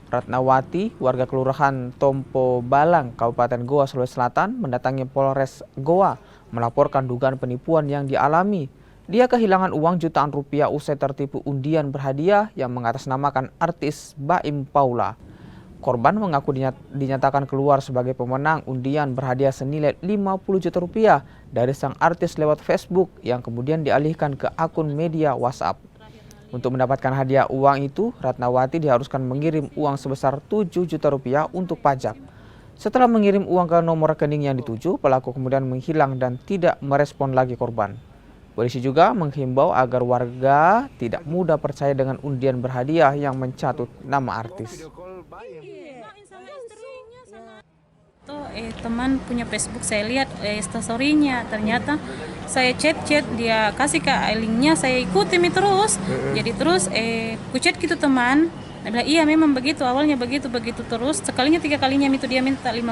Ratnawati, warga Kelurahan Tompo Balang, Kabupaten Goa, Sulawesi Selatan, mendatangi Polres Goa melaporkan dugaan penipuan yang dialami. Dia kehilangan uang jutaan rupiah usai tertipu undian berhadiah yang mengatasnamakan artis Baim Paula. Korban mengaku dinyatakan keluar sebagai pemenang undian berhadiah senilai 50 juta rupiah dari sang artis lewat Facebook yang kemudian dialihkan ke akun media WhatsApp. Untuk mendapatkan hadiah uang itu, Ratnawati diharuskan mengirim uang sebesar 7 juta rupiah untuk pajak. Setelah mengirim uang ke nomor rekening yang dituju, pelaku kemudian menghilang dan tidak merespon lagi korban. Polisi juga menghimbau agar warga tidak mudah percaya dengan undian berhadiah yang mencatut nama artis. Teman punya Facebook, saya lihat story-nya, ternyata saya chat dia kasih ke linknya, saya ikutin terus. Jadi terus ku chat gitu teman, dia bilang iya memang begitu, awalnya begitu terus, sekalinya 3 kalinya itu dia minta 5,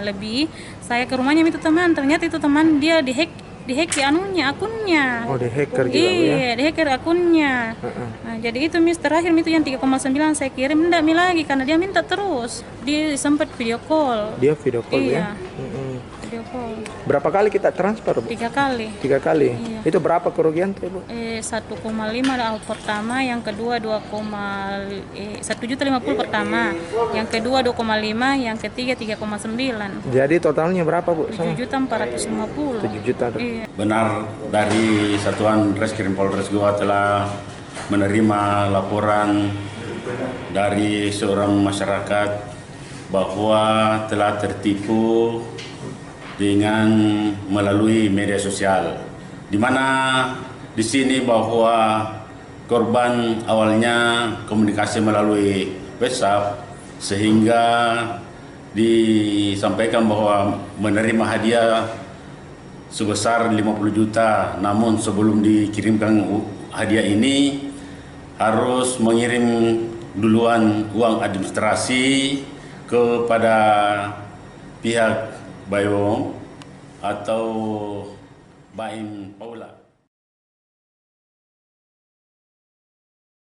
lebih. Saya ke rumahnya itu teman, ternyata itu teman dia dihack akunnya. Oh, dihacker juga iya, dihacker akunnya. Nah, jadi itu terakhir itu yang 3,9 saya kirim enggak lagi karena dia minta terus. Dia sempat video call. Dia video call iya. ya? Video call. Berapa kali kita transfer, Bu? 3 kali. 3 kali? Iya. Itu berapa kerugian tuh, Bu? 1,5 pertama, yang kedua 1.050.000 pertama, yang kedua 2,5, yang ketiga 3,9. Jadi totalnya berapa, Bu? 7.450. 7 juta. Iya. Benar, dari Satuan Reskrim Polres Goa telah menerima laporan dari seorang masyarakat bahwa telah tertipu dengan melalui media sosial, di mana di sini bahwa korban awalnya komunikasi melalui WhatsApp sehingga disampaikan bahwa menerima hadiah sebesar 50 juta, namun sebelum dikirimkan hadiah ini harus mengirim duluan uang administrasi kepada pihak Baim atau Baim Paula.